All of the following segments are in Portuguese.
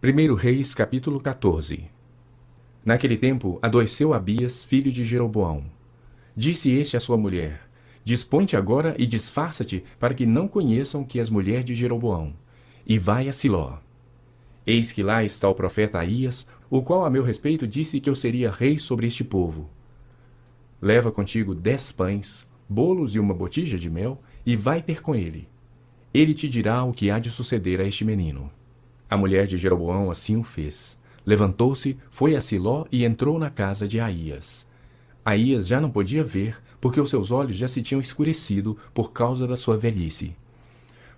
1 Reis, capítulo 14. Naquele tempo, adoeceu Abias, filho de Jeroboão. Disse este à sua mulher: Dispõe-te agora e disfarça-te, para que não conheçam que és mulher de Jeroboão, e vai a Siló. Eis que lá está o profeta Aías, o qual a meu respeito disse que eu seria rei sobre este povo. Leva contigo 10 pães, bolos e uma botija de mel, e vai ter com ele. Ele te dirá o que há de suceder a este menino. A mulher de Jeroboão assim o fez. Levantou-se, foi a Siló e entrou na casa de Aías. Aías já não podia ver, porque os seus olhos já se tinham escurecido por causa da sua velhice.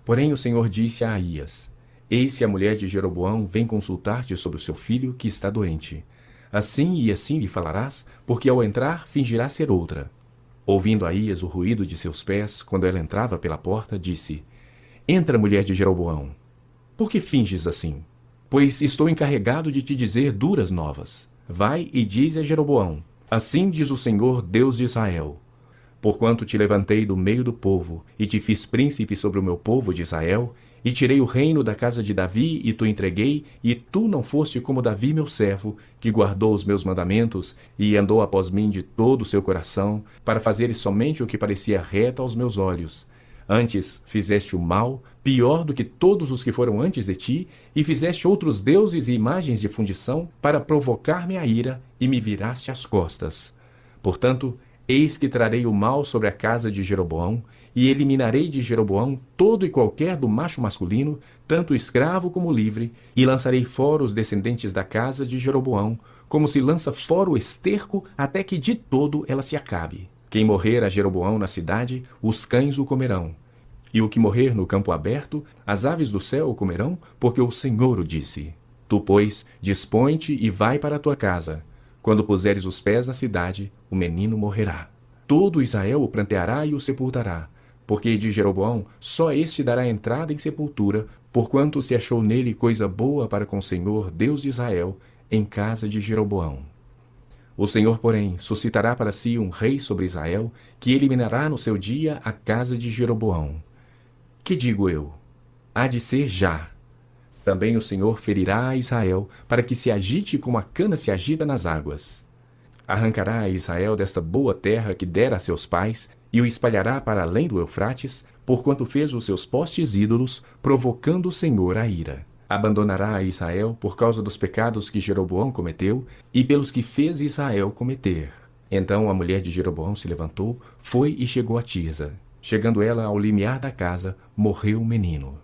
Porém o Senhor disse a Aías: Eis que a mulher de Jeroboão vem consultar-te sobre o seu filho que está doente. Assim e assim lhe falarás, porque ao entrar fingirá ser outra. Ouvindo Aías o ruído de seus pés, quando ela entrava pela porta, disse: Entra, mulher de Jeroboão. Por que finges assim? Pois estou encarregado de te dizer duras novas. Vai e diz a Jeroboão: Assim diz o Senhor, Deus de Israel: Porquanto te levantei do meio do povo, e te fiz príncipe sobre o meu povo de Israel, e tirei o reino da casa de Davi, e tu entreguei, e tu não foste como Davi meu servo, que guardou os meus mandamentos, e andou após mim de todo o seu coração, para fazeres somente o que parecia reto aos meus olhos. Antes fizeste o mal, pior do que todos os que foram antes de ti, e fizeste outros deuses e imagens de fundição, para provocar-me a ira, e me viraste as costas. Portanto, eis que trarei o mal sobre a casa de Jeroboão, e eliminarei de Jeroboão todo e qualquer do macho masculino, tanto escravo como livre, e lançarei fora os descendentes da casa de Jeroboão, como se lança fora o esterco, até que de todo ela se acabe. Quem morrer a Jeroboão na cidade, os cães o comerão. E o que morrer no campo aberto, as aves do céu o comerão, porque o Senhor o disse. Tu, pois, dispõe-te e vai para a tua casa. Quando puseres os pés na cidade, o menino morrerá. Todo Israel o pranteará e o sepultará, porque de Jeroboão só este dará entrada em sepultura, porquanto se achou nele coisa boa para com o Senhor, Deus de Israel, em casa de Jeroboão. O Senhor, porém, suscitará para si um rei sobre Israel, que eliminará no seu dia a casa de Jeroboão. Que digo eu? Há de ser já. Também o Senhor ferirá a Israel, para que se agite como a cana se agita nas águas. Arrancará a Israel desta boa terra que dera a seus pais, e o espalhará para além do Eufrates, porquanto fez os seus postes ídolos, provocando o Senhor a ira. Abandonará a Israel por causa dos pecados que Jeroboão cometeu, e pelos que fez Israel cometer. Então a mulher de Jeroboão se levantou, foi e chegou a Tirza. Chegando ela ao limiar da casa, morreu o menino.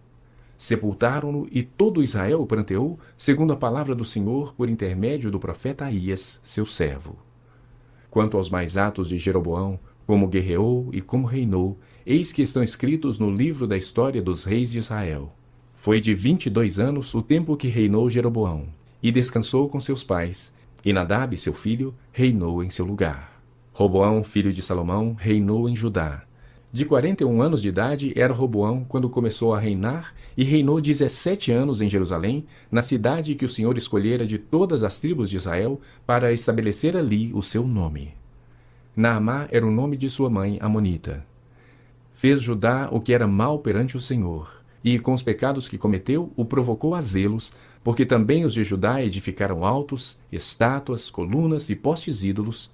Sepultaram-no, e todo Israel o pranteou, segundo a palavra do Senhor, por intermédio do profeta Aías, seu servo. Quanto aos mais atos de Jeroboão, como guerreou e como reinou, eis que estão escritos no livro da história dos reis de Israel. Foi de 22 anos o tempo que reinou Jeroboão, e descansou com seus pais, e Nadab, seu filho, reinou em seu lugar. Roboão, filho de Salomão, reinou em Judá. De 41 anos de idade era Roboão quando começou a reinar, e reinou 17 anos em Jerusalém, na cidade que o Senhor escolhera de todas as tribos de Israel, para estabelecer ali o seu nome. Naamá era o nome de sua mãe amonita. Fez Judá o que era mal perante o Senhor, e com os pecados que cometeu, o provocou a zelos, porque também os de Judá edificaram altos, estátuas, colunas e postes ídolos,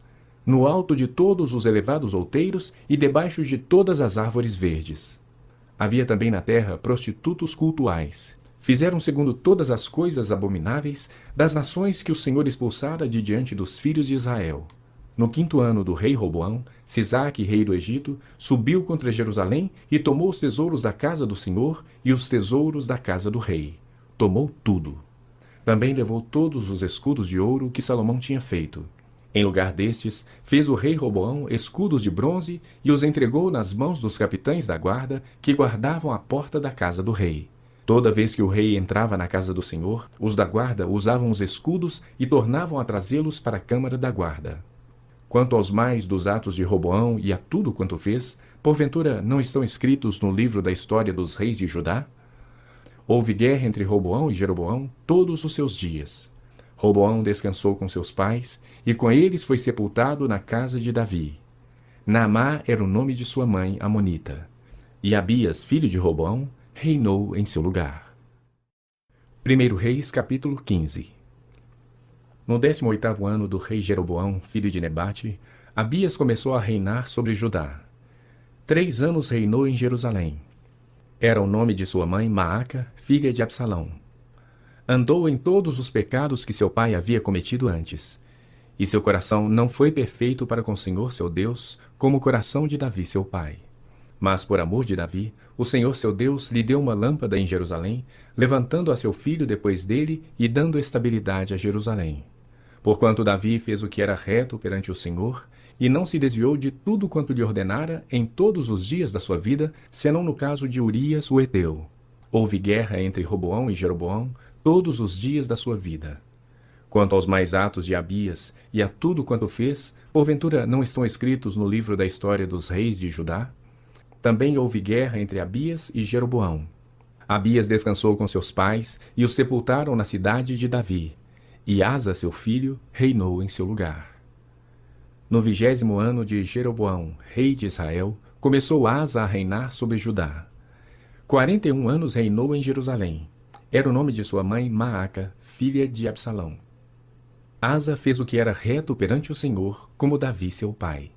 no alto de todos os elevados outeiros e debaixo de todas as árvores verdes. Havia também na terra prostitutos cultuais. Fizeram segundo todas as coisas abomináveis das nações que o Senhor expulsara de diante dos filhos de Israel. No 5º ano do rei Roboão, Sisaque, rei do Egito, subiu contra Jerusalém e tomou os tesouros da casa do Senhor e os tesouros da casa do rei. Tomou tudo. Também levou todos os escudos de ouro que Salomão tinha feito. Em lugar destes, fez o rei Roboão escudos de bronze e os entregou nas mãos dos capitães da guarda que guardavam a porta da casa do rei. Toda vez que o rei entrava na casa do Senhor, os da guarda usavam os escudos e tornavam a trazê-los para a câmara da guarda. Quanto aos mais dos atos de Roboão e a tudo quanto fez, porventura não estão escritos no livro da história dos reis de Judá? Houve guerra entre Roboão e Jeroboão todos os seus dias. Roboão descansou com seus pais, e com eles foi sepultado na casa de Davi. Naamá era o nome de sua mãe amonita. E Abias, filho de Roboão, reinou em seu lugar. 1 Reis, capítulo 15. No 18º ano do rei Jeroboão, filho de Nebate, Abias começou a reinar sobre Judá. 3 anos reinou em Jerusalém. Era o nome de sua mãe Maaca, filha de Absalão. Andou em todos os pecados que seu pai havia cometido antes. E seu coração não foi perfeito para com o Senhor seu Deus, como o coração de Davi seu pai. Mas por amor de Davi, o Senhor seu Deus lhe deu uma lâmpada em Jerusalém, levantando a seu filho depois dele e dando estabilidade a Jerusalém. Porquanto Davi fez o que era reto perante o Senhor, e não se desviou de tudo quanto lhe ordenara em todos os dias da sua vida, senão no caso de Urias o Heteu. Houve guerra entre Roboão e Jeroboão todos os dias da sua vida. Quanto aos mais atos de Abias e a tudo quanto fez, porventura não estão escritos no livro da história dos reis de Judá? Também houve guerra entre Abias e Jeroboão. Abias descansou com seus pais e o sepultaram na cidade de Davi, e Asa, seu filho, reinou em seu lugar. No 20º ano de Jeroboão, rei de Israel, começou Asa a reinar sobre Judá. 41 anos reinou em Jerusalém. Era o nome de sua mãe Maaca, filha de Absalão. Asa fez o que era reto perante o Senhor, como Davi seu pai,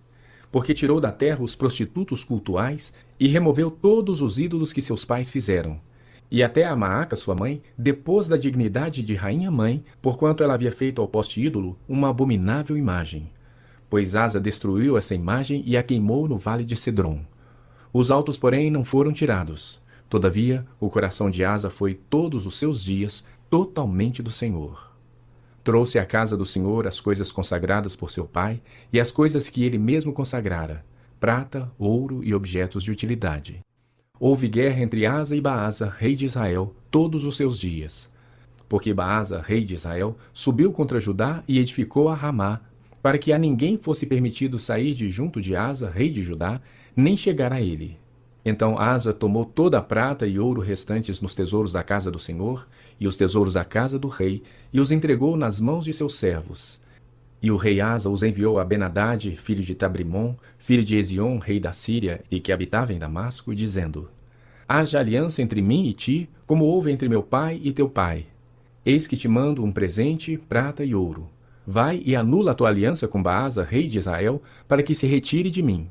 porque tirou da terra os prostitutos cultuais e removeu todos os ídolos que seus pais fizeram. E até a Maaca, sua mãe, depôs da dignidade de rainha-mãe, porquanto ela havia feito ao poste ídolo uma abominável imagem. Pois Asa destruiu essa imagem e a queimou no vale de Cedron. Os altos, porém, não foram tirados. Todavia, o coração de Asa foi todos os seus dias totalmente do Senhor. Trouxe à casa do Senhor as coisas consagradas por seu pai e as coisas que ele mesmo consagrara, prata, ouro e objetos de utilidade. Houve guerra entre Asa e Baasa, rei de Israel, todos os seus dias. Porque Baasa, rei de Israel, subiu contra Judá e edificou a Ramá, para que a ninguém fosse permitido sair de junto de Asa, rei de Judá, nem chegar a ele. Então Asa tomou toda a prata e ouro restantes nos tesouros da casa do Senhor e os tesouros da casa do rei, e os entregou nas mãos de seus servos. E o rei Asa os enviou a Ben-Hadad, filho de Tabrimon, filho de Ezion, rei da Síria, e que habitava em Damasco, dizendo: Haja aliança entre mim e ti, como houve entre meu pai e teu pai. Eis que te mando um presente, prata e ouro. Vai e anula a tua aliança com Baasa, rei de Israel, para que se retire de mim.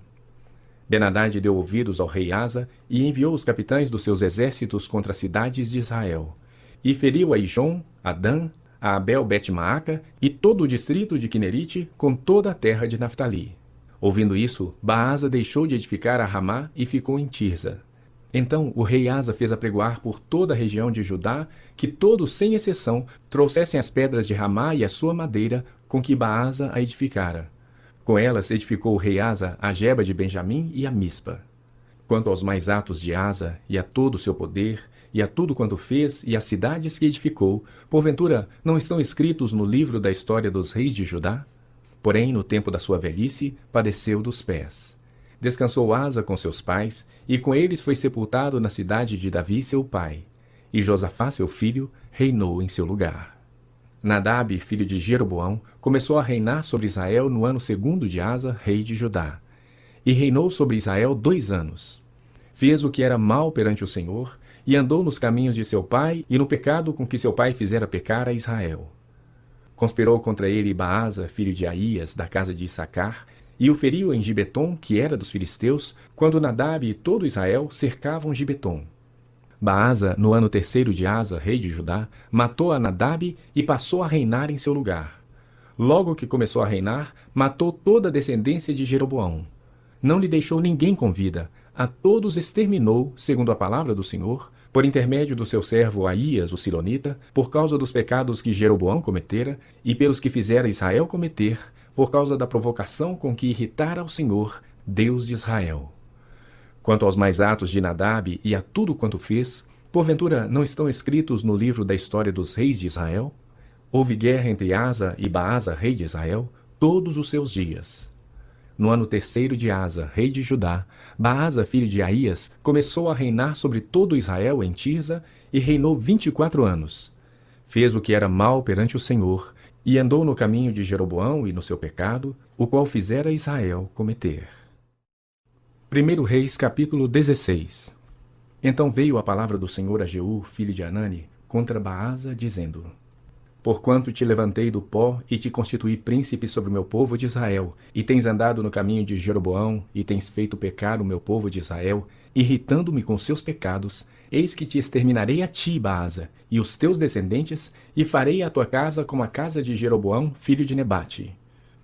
Ben-Hadad deu ouvidos ao rei Asa e enviou os capitães dos seus exércitos contra as cidades de Israel. E feriu a Ijon, a Dan, a Abel-Bet-Maaca e todo o distrito de Quinerite com toda a terra de Naftali. Ouvindo isso, Baasa deixou de edificar a Ramá e ficou em Tirza. Então o rei Asa fez apregoar por toda a região de Judá que todos, sem exceção, trouxessem as pedras de Ramá e a sua madeira com que Baasa a edificara. Com elas edificou o rei Asa a Geba de Benjamim e a Mispa. Quanto aos mais atos de Asa, e a todo o seu poder, e a tudo quanto fez, e as cidades que edificou, porventura não estão escritos no livro da história dos reis de Judá? Porém, no tempo da sua velhice, padeceu dos pés. Descansou Asa com seus pais, e com eles foi sepultado na cidade de Davi seu pai. E Josafá seu filho reinou em seu lugar. Nadab, filho de Jeroboão, começou a reinar sobre Israel no ano 2º de Asa, rei de Judá. E reinou sobre Israel 2 anos. Fez o que era mal perante o Senhor, e andou nos caminhos de seu pai e no pecado com que seu pai fizera pecar a Israel. Conspirou contra ele Baasa, filho de Aías, da casa de Issacar, e o feriu em Gibeton, que era dos filisteus, quando Nadab e todo Israel cercavam Gibeton. Baasa, no ano 3º de Asa, rei de Judá, matou a Nadab e passou a reinar em seu lugar. Logo que começou a reinar, matou toda a descendência de Jeroboão. Não lhe deixou ninguém com vida, a todos exterminou, segundo a palavra do Senhor, por intermédio do seu servo Aías, o Silonita, por causa dos pecados que Jeroboão cometera, e pelos que fizera Israel cometer, por causa da provocação com que irritara ao Senhor, Deus de Israel. Quanto aos mais atos de Nadab e a tudo quanto fez, porventura não estão escritos no livro da história dos reis de Israel? Houve guerra entre Asa e Baasa, rei de Israel, todos os seus dias. No ano 3º de Asa, rei de Judá, Baasa, filho de Aías, começou a reinar sobre todo Israel em Tirza e reinou 24 anos. Fez o que era mal perante o Senhor e andou no caminho de Jeroboão e no seu pecado, o qual fizera Israel cometer. 1 Reis, capítulo 16. Então veio a palavra do Senhor a Jeú, filho de Anani, contra Baasa, dizendo: Porquanto te levantei do pó e te constituí príncipe sobre o meu povo de Israel, e tens andado no caminho de Jeroboão, e tens feito pecar o meu povo de Israel, irritando-me com seus pecados, eis que te exterminarei a ti, Baasa, e os teus descendentes, e farei a tua casa como a casa de Jeroboão, filho de Nebate.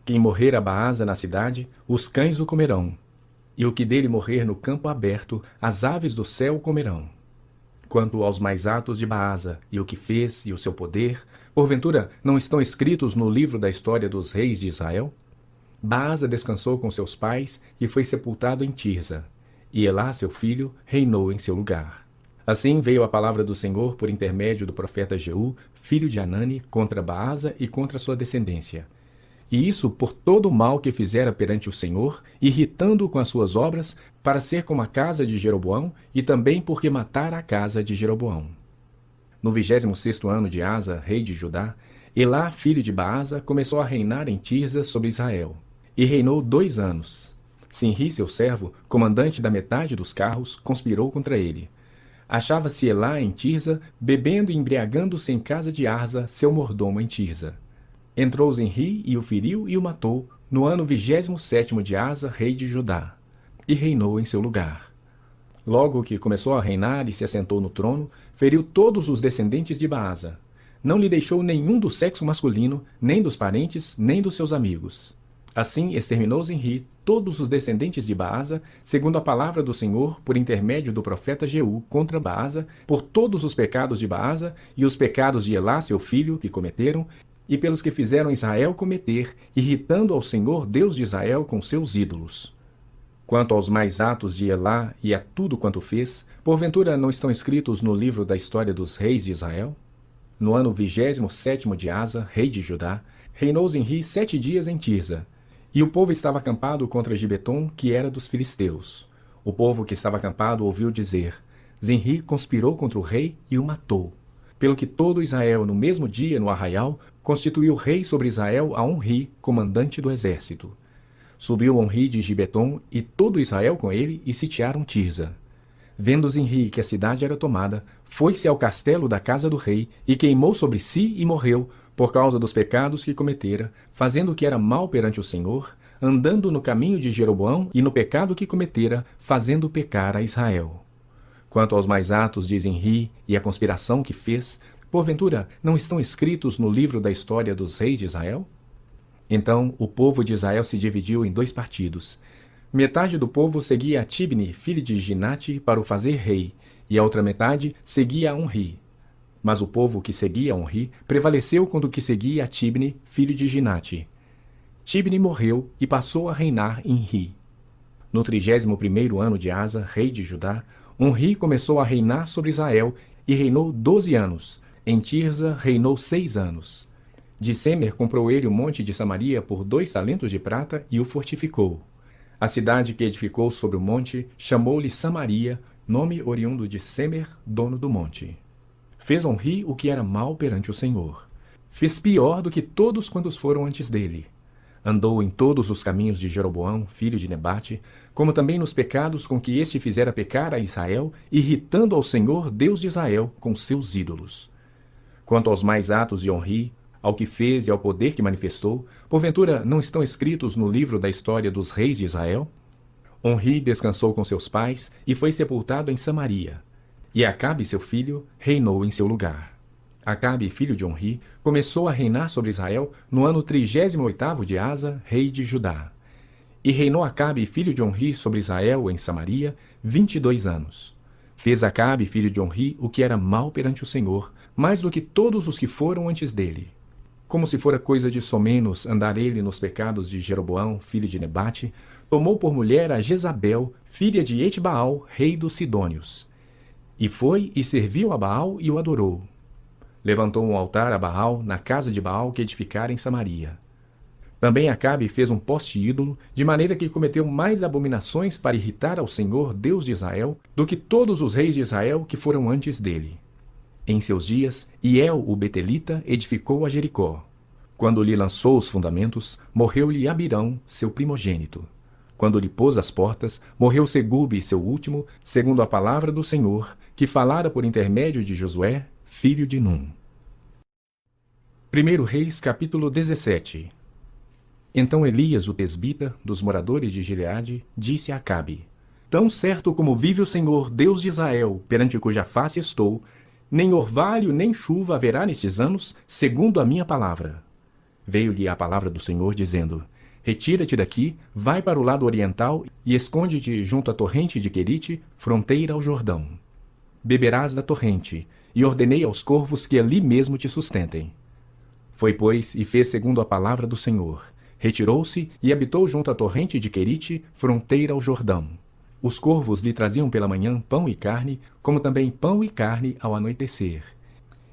Quem morrer a Baasa na cidade, os cães o comerão, e o que dele morrer no campo aberto, as aves do céu o comerão. Quanto aos mais atos de Baasa, e o que fez, e o seu poder, porventura não estão escritos no livro da história dos reis de Israel? Baasa descansou com seus pais e foi sepultado em Tirza, e Elá, seu filho, reinou em seu lugar. Assim veio a palavra do Senhor por intermédio do profeta Jeú, filho de Anani, contra Baasa e contra sua descendência. E isso por todo o mal que fizera perante o Senhor, irritando-o com as suas obras, para ser como a casa de Jeroboão, e também porque matara a casa de Jeroboão. No 26º ano de Asa, rei de Judá, Elá, filho de Baasa, começou a reinar em Tirza sobre Israel, e reinou 2 anos. Sinri, seu servo, comandante da metade dos carros, conspirou contra ele. Achava-se Elá em Tirza, bebendo e embriagando-se em casa de Arza, seu mordomo em Tirza. Entrou Zinri e o feriu e o matou, no ano 27º de Asa, rei de Judá, e reinou em seu lugar. Logo que começou a reinar e se assentou no trono, feriu todos os descendentes de Baasa. Não lhe deixou nenhum do sexo masculino, nem dos parentes, nem dos seus amigos. Assim exterminou Zinri todos os descendentes de Baasa, segundo a palavra do Senhor, por intermédio do profeta Jeú, contra Baasa, por todos os pecados de Baasa e os pecados de Elá, seu filho, que cometeram, e pelos que fizeram Israel cometer, irritando ao Senhor Deus de Israel com seus ídolos. Quanto aos mais atos de Elá e a tudo quanto fez, porventura não estão escritos no livro da história dos reis de Israel? No ano 27º de Asa, rei de Judá, reinou Zinri 7 dias em Tirza, e o povo estava acampado contra Gibeton, que era dos filisteus. O povo que estava acampado ouviu dizer: Zinri conspirou contra o rei e o matou. Pelo que todo Israel, no mesmo dia, no arraial, constituiu rei sobre Israel a Onri, comandante do exército. Subiu Onri de Gibeton e todo Israel com ele e sitiaram Tirza. Vendo Zinri que a cidade era tomada, foi-se ao castelo da casa do rei e queimou sobre si e morreu, por causa dos pecados que cometera, fazendo o que era mal perante o Senhor, andando no caminho de Jeroboão e no pecado que cometera, fazendo pecar a Israel. Quanto aos mais atos de Zinri e a conspiração que fez, porventura não estão escritos no livro da história dos reis de Israel? Então o povo de Israel se dividiu em 2 partidos. Metade do povo seguia a Tibni, filho de Ginate, para o fazer rei, e a outra metade seguia a Onri. Mas o povo que seguia a Onri prevaleceu contra o que seguia a Tibni, filho de Ginate. Tibni morreu e passou a reinar em Ri. No 31º ano de Asa, rei de Judá, Onri começou a reinar sobre Israel e reinou 12 anos. Em Tirza reinou 6 anos. De Semer comprou ele o monte de Samaria por 2 talentos de prata e o fortificou. A cidade que edificou sobre o monte chamou-lhe Samaria, nome oriundo de Semer, dono do monte. Fez Onri o que era mal perante o Senhor. Fez pior do que todos quantos foram antes dele. Andou em todos os caminhos de Jeroboão, filho de Nebate, como também nos pecados com que este fizera pecar a Israel, irritando ao Senhor, Deus de Israel, com seus ídolos. Quanto aos mais atos de Onri, ao que fez e ao poder que manifestou, porventura não estão escritos no livro da história dos reis de Israel? Onri descansou com seus pais e foi sepultado em Samaria. E Acabe, seu filho, reinou em seu lugar. Acabe, filho de Onri, começou a reinar sobre Israel no ano 38º de Asa, rei de Judá. E reinou Acabe, filho de Onri, sobre Israel em Samaria, 22 anos. Fez Acabe, filho de Onri, o que era mal perante o Senhor, mais do que todos os que foram antes dele. Como se fora coisa de somenos andar ele nos pecados de Jeroboão, filho de Nebate, tomou por mulher a Jezabel, filha de Etbaal, rei dos Sidônios. E foi e serviu a Baal e o adorou. Levantou um altar a Baal na casa de Baal que edificara em Samaria. Também Acabe fez um poste ídolo, de maneira que cometeu mais abominações para irritar ao Senhor, Deus de Israel, do que todos os reis de Israel que foram antes dele. Em seus dias, Iel, o Betelita, edificou a Jericó. Quando lhe lançou os fundamentos, morreu-lhe Abirão, seu primogênito. Quando lhe pôs as portas, morreu Segube, seu último, segundo a palavra do Senhor, que falara por intermédio de Josué, filho de Num. 1 Reis, capítulo 17. Então Elias, o tesbita, dos moradores de Gileade, disse a Acabe: Tão certo como vive o Senhor, Deus de Israel, perante cuja face estou, nem orvalho nem chuva haverá nestes anos, segundo a minha palavra. Veio-lhe a palavra do Senhor, dizendo: Retira-te daqui, vai para o lado oriental e esconde-te junto à torrente de Querite, fronteira ao Jordão. Beberás da torrente, e ordenei aos corvos que ali mesmo te sustentem. Foi, pois, e fez segundo a palavra do Senhor. Retirou-se e habitou junto à torrente de Querite, fronteira ao Jordão. Os corvos lhe traziam pela manhã pão e carne, como também pão e carne ao anoitecer.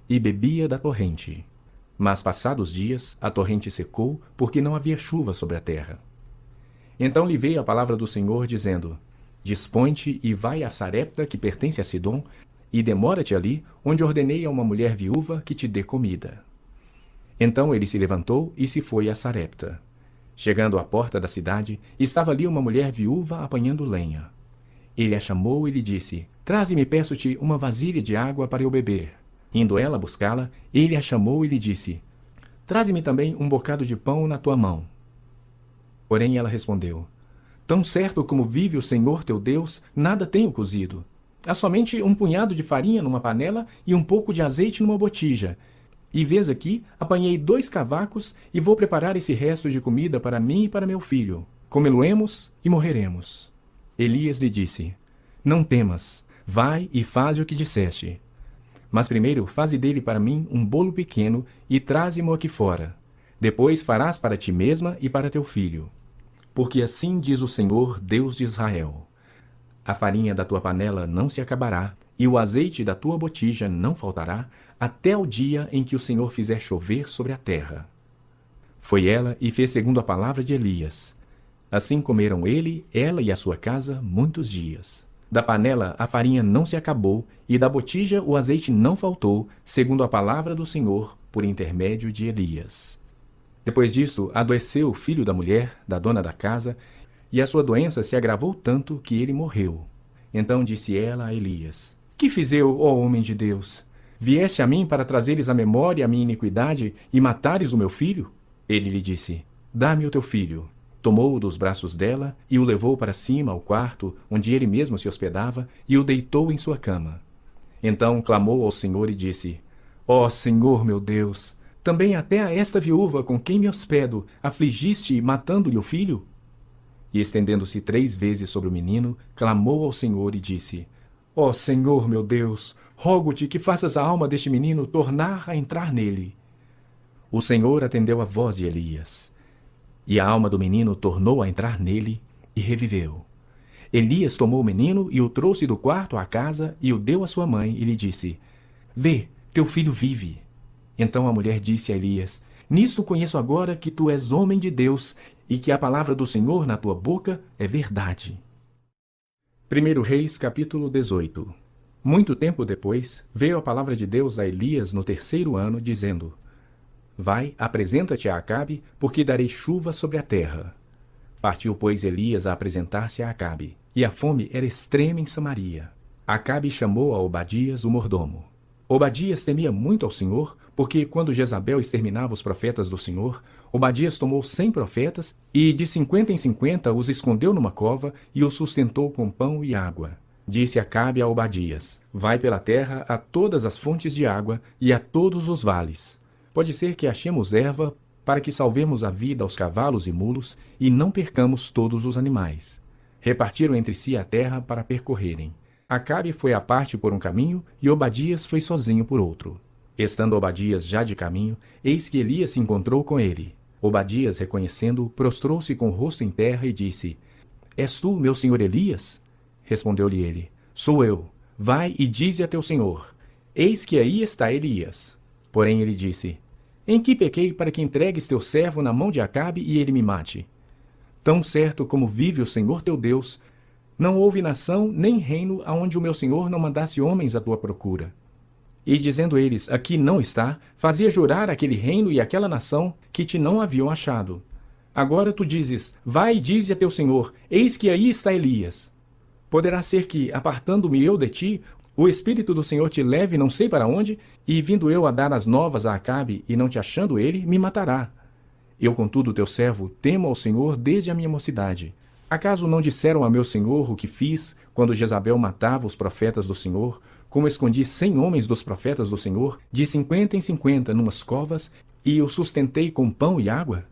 E bebia da torrente. Mas passados dias, a torrente secou, porque não havia chuva sobre a terra. Então lhe veio a palavra do Senhor, dizendo: Dispõe-te e vai a Sarepta, que pertence a Sidom, e demora-te ali, onde ordenei a uma mulher viúva que te dê comida. Então ele se levantou e se foi a Sarepta. Chegando à porta da cidade, estava ali uma mulher viúva apanhando lenha. Ele a chamou e lhe disse: Traze-me, peço-te, uma vasilha de água para eu beber. Indo ela buscá-la, ele a chamou e lhe disse: Traze-me também um bocado de pão na tua mão. Porém ela respondeu: Tão certo como vive o Senhor teu Deus, nada tenho cozido. Há somente um punhado de farinha numa panela e um pouco de azeite numa botija. E vês aqui, apanhei 2 cavacos e vou preparar esse resto de comida para mim e para meu filho. Comê-lo-emos e morreremos. Elias lhe disse: Não temas, vai e faze o que disseste. Mas primeiro faze dele para mim um bolo pequeno e traze-mo aqui fora. Depois farás para ti mesma e para teu filho. Porque assim diz o Senhor, Deus de Israel: A farinha da tua panela não se acabará, e o azeite da tua botija não faltará, até o dia em que o Senhor fizer chover sobre a terra. Foi ela e fez segundo a palavra de Elias. Assim comeram ele, ela e a sua casa muitos dias. Da panela a farinha não se acabou, e da botija o azeite não faltou, segundo a palavra do Senhor, por intermédio de Elias. Depois disto, adoeceu o filho da mulher, da dona da casa, e a sua doença se agravou tanto que ele morreu. Então disse ela a Elias: Que fiz eu, ó homem de Deus? Vieste a mim para trazeres à memória a minha iniquidade e matares o meu filho? Ele lhe disse: Dá-me o teu filho. Tomou-o dos braços dela e o levou para cima ao quarto, onde ele mesmo se hospedava, e o deitou em sua cama. Então clamou ao Senhor e disse: Ó Senhor meu Deus, também até a esta viúva com quem me hospedo afligiste, matando-lhe o filho? E estendendo-se 3 vezes sobre o menino, clamou ao Senhor e disse: Ó Senhor meu Deus, rogo-te que faças a alma deste menino tornar a entrar nele. O Senhor atendeu a voz de Elias. E a alma do menino tornou a entrar nele e reviveu. Elias tomou o menino e o trouxe do quarto à casa e o deu à sua mãe e lhe disse: Vê, teu filho vive. Então a mulher disse a Elias: Nisto conheço agora que tu és homem de Deus e que a palavra do Senhor na tua boca é verdade. 1 Reis, capítulo 18. Muito tempo depois, veio a palavra de Deus a Elias no 3º ano, dizendo: Vai, apresenta-te a Acabe, porque darei chuva sobre a terra. Partiu, pois, Elias a apresentar-se a Acabe, e a fome era extrema em Samaria. Acabe chamou a Obadias, o mordomo. Obadias temia muito ao Senhor, porque quando Jezabel exterminava os profetas do Senhor, Obadias tomou 100 profetas e de 50 em 50 os escondeu numa cova e os sustentou com pão e água. Disse Acabe a Obadias: Vai pela terra a todas as fontes de água e a todos os vales. Pode ser que achemos erva para que salvemos a vida aos cavalos e mulos e não percamos todos os animais. Repartiram entre si a terra para percorrerem. Acabe foi à parte por um caminho e Obadias foi sozinho por outro. Estando Obadias já de caminho, eis que Elias se encontrou com ele. Obadias, reconhecendo-o, prostrou-se com o rosto em terra e disse: És tu, meu senhor Elias? Respondeu-lhe ele: Sou eu. Vai e dize a teu senhor: Eis que aí está Elias. Porém ele disse: Em que pequei para que entregues teu servo na mão de Acabe e ele me mate? Tão certo como vive o Senhor teu Deus, não houve nação nem reino aonde o meu senhor não mandasse homens à tua procura. E dizendo eles: Aqui não está, fazia jurar aquele reino e aquela nação que te não haviam achado. Agora tu dizes: Vai e dize a teu senhor: Eis que aí está Elias. Poderá ser que, apartando-me eu de ti, O Espírito do Senhor te leve não sei para onde, e vindo eu a dar as novas a Acabe, e não te achando ele, me matará. Eu, contudo, teu servo, temo ao Senhor desde a minha mocidade. Acaso não disseram a meu senhor o que fiz, quando Jezabel matava os profetas do Senhor, como escondi 100 homens dos profetas do Senhor, de 50 em 50, numas covas, e os sustentei com pão e água?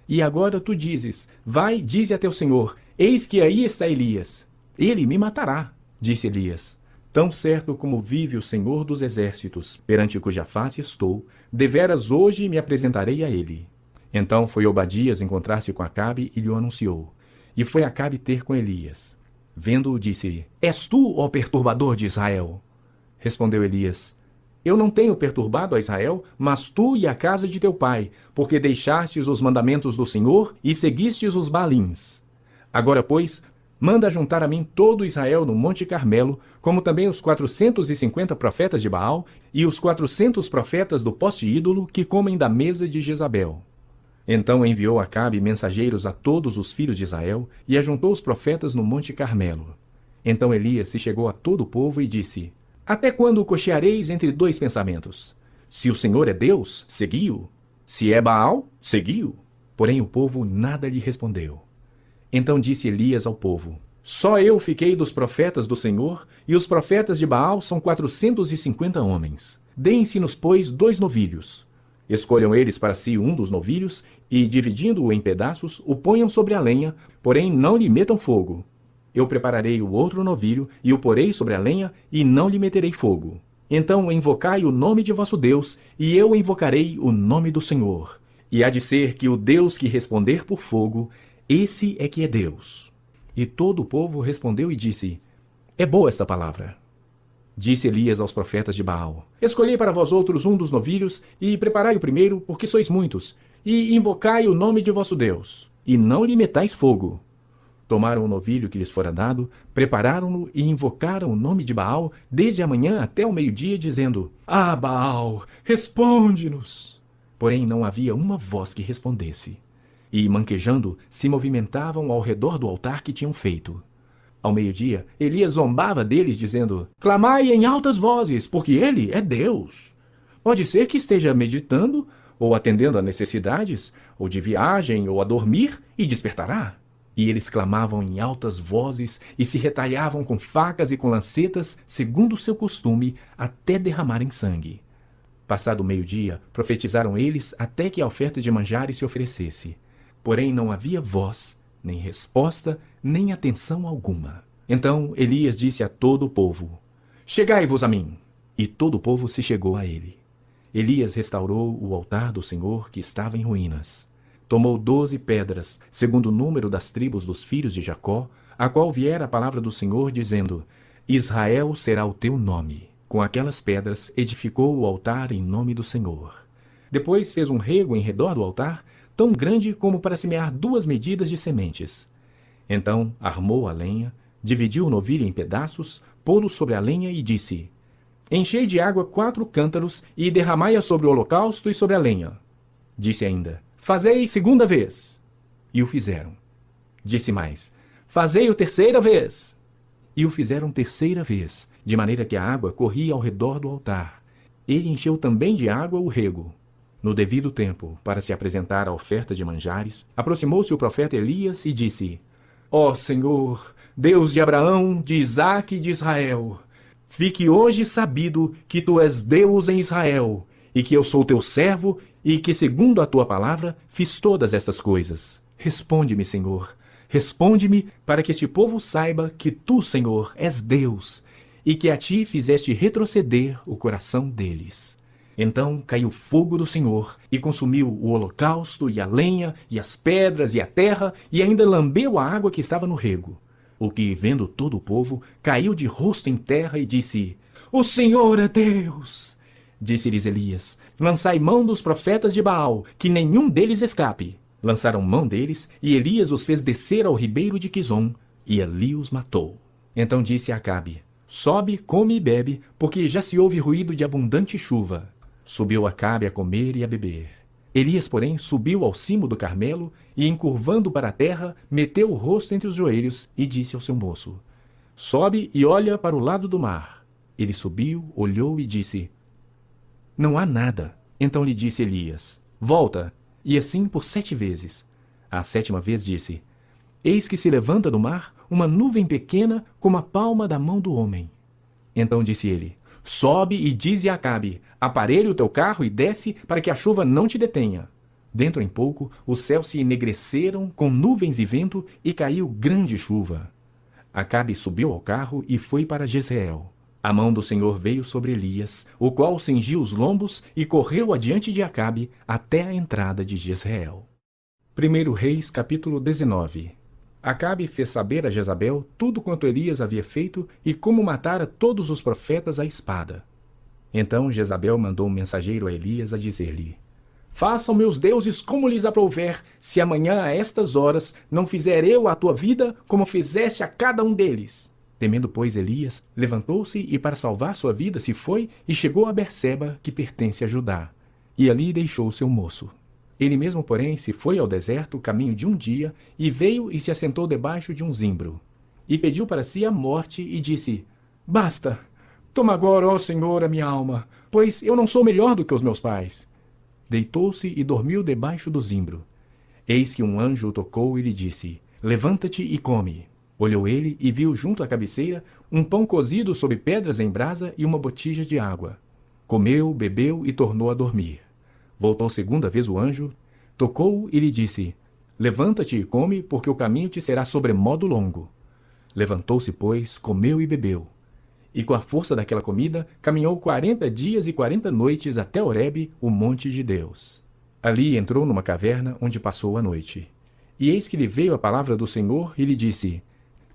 E agora tu dizes, vai, dize a teu senhor, eis que aí está Elias. Ele me matará, disse Elias. Tão certo como vive o Senhor dos Exércitos, perante cuja face estou, deveras hoje me apresentarei a ele. Então foi Obadias encontrar-se com Acabe e lhe o anunciou. E foi Acabe ter com Elias. Vendo-o, disse-lhe, és tu, ó perturbador de Israel? Respondeu Elias, eu não tenho perturbado a Israel, mas tu e a casa de teu pai, porque deixastes os mandamentos do Senhor e seguistes os Baalins. Agora, pois, manda juntar a mim todo Israel no Monte Carmelo, como também os 450 profetas de Baal e os 400 profetas do poste ídolo que comem da mesa de Jezabel. Então enviou Acabe mensageiros a todos os filhos de Israel e ajuntou os profetas no Monte Carmelo. Então Elias se chegou a todo o povo e disse, até quando cocheareis entre dois pensamentos? Se o Senhor é Deus, segui-o. Se é Baal, segui-o. Porém o povo nada lhe respondeu. Então disse Elias ao povo, só eu fiquei dos profetas do Senhor, e os profetas de Baal são 450 homens. Deem-se-nos, pois, 2 novilhos. Escolham eles para si um dos novilhos, e, dividindo-o em pedaços, o ponham sobre a lenha, porém não lhe metam fogo. Eu prepararei o outro novilho, e o porei sobre a lenha, e não lhe meterei fogo. Então invocai o nome de vosso Deus, e eu invocarei o nome do Senhor. E há de ser que o Deus que responder por fogo, esse é que é Deus. E todo o povo respondeu e disse, é boa esta palavra. Disse Elias aos profetas de Baal, escolhei para vós outros um dos novilhos, e preparai o primeiro, porque sois muitos, e invocai o nome de vosso Deus, e não lhe metais fogo. Tomaram o novilho que lhes fora dado, prepararam-no e invocaram o nome de Baal desde a manhã até o meio-dia, dizendo, ah, Baal, responde-nos. Porém não havia uma voz que respondesse. E, manquejando, se movimentavam ao redor do altar que tinham feito. Ao meio-dia, Elias zombava deles, dizendo, clamai em altas vozes, porque ele é Deus. Pode ser que esteja meditando, ou atendendo a necessidades, ou de viagem, ou a dormir, e despertará. E eles clamavam em altas vozes, e se retalhavam com facas e com lancetas, segundo o seu costume, até derramarem sangue. Passado o meio-dia, profetizaram eles até que a oferta de manjares se oferecesse. Porém não havia voz, nem resposta, nem atenção alguma. Então Elias disse a todo o povo, chegai-vos a mim. E todo o povo se chegou a ele. Elias restaurou o altar do Senhor que estava em ruínas. Tomou 12 pedras, segundo o número das tribos dos filhos de Jacó, a qual viera a palavra do Senhor, dizendo, Israel será o teu nome. Com aquelas pedras edificou o altar em nome do Senhor. Depois fez um rego em redor do altar, tão grande como para semear 2 medidas de sementes. Então armou a lenha, dividiu o novilho em pedaços, pô-lo sobre a lenha e disse, enchei de água 4 cântaros e derramai-a sobre o holocausto e sobre a lenha. Disse ainda, fazei 2ª vez. E o fizeram. Disse mais, fazei-o 3ª vez. E o fizeram 3ª vez, de maneira que a água corria ao redor do altar. Ele encheu também de água o rego. No devido tempo, para se apresentar a oferta de manjares, aproximou-se o profeta Elias e disse, ó Senhor, Deus de Abraão, de Isaque e de Israel, fique hoje sabido que tu és Deus em Israel, e que eu sou teu servo, e que, segundo a tua palavra, fiz todas estas coisas. Responde-me, Senhor, responde-me, para que este povo saiba que tu, Senhor, és Deus, e que a ti fizeste retroceder o coração deles. Então caiu fogo do Senhor, e consumiu o holocausto, e a lenha, e as pedras, e a terra, e ainda lambeu a água que estava no rego. O que, vendo todo o povo, caiu de rosto em terra e disse, o Senhor é Deus! Disse-lhes Elias, lançai mão dos profetas de Baal, que nenhum deles escape. Lançaram mão deles, e Elias os fez descer ao ribeiro de Quizom, e ali os matou. Então disse a Acabe, sobe, come e bebe, porque já se ouve ruído de abundante chuva. Subiu Acabe a comer e a beber. Elias, porém, subiu ao cimo do Carmelo, e encurvando para a terra, meteu o rosto entre os joelhos, e disse ao seu moço, sobe e olha para o lado do mar. Ele subiu, olhou e disse: Não há nada. Então lhe disse Elias: Volta. E assim por 7 vezes. A 7ª vez disse: Eis que se levanta do mar uma nuvem pequena como a palma da mão do homem. Então disse ele: Sobe e dize a Acabe: Aparelha o teu carro e desce, para que a chuva não te detenha. Dentro em pouco, os céus se enegreceram com nuvens e vento, e caiu grande chuva. Acabe subiu ao carro e foi para Jezreel. A mão do Senhor veio sobre Elias, o qual cingiu os lombos e correu adiante de Acabe até a entrada de Jezreel. 1 Reis, capítulo 19. Acabe fez saber a Jezabel tudo quanto Elias havia feito e como matara todos os profetas à espada. Então Jezabel mandou um mensageiro a Elias a dizer-lhe: Façam meus deuses como lhes aprouver, se amanhã a estas horas não fizer eu a tua vida como fizeste a cada um deles. Temendo, pois, Elias, levantou-se e para salvar sua vida se foi e chegou a Berseba, que pertence a Judá, e ali deixou seu moço. Ele mesmo, porém, se foi ao deserto, caminho de um dia, e veio e se assentou debaixo de um zimbro. E pediu para si a morte, e disse: Basta! Toma agora, ó Senhor, a minha alma, pois eu não sou melhor do que os meus pais. Deitou-se e dormiu debaixo do zimbro. Eis que um anjo o tocou e lhe disse: Levanta-te e come. Olhou ele e viu junto à cabeceira um pão cozido sobre pedras em brasa e uma botija de água. Comeu, bebeu e tornou a dormir. Voltou 2ª vez o anjo, tocou-o e lhe disse: Levanta-te e come, porque o caminho te será sobremodo longo. Levantou-se, pois, comeu e bebeu. E com a força daquela comida, caminhou 40 dias e 40 noites até Horebe, o monte de Deus. Ali entrou numa caverna, onde passou a noite. E eis que lhe veio a palavra do Senhor e lhe disse: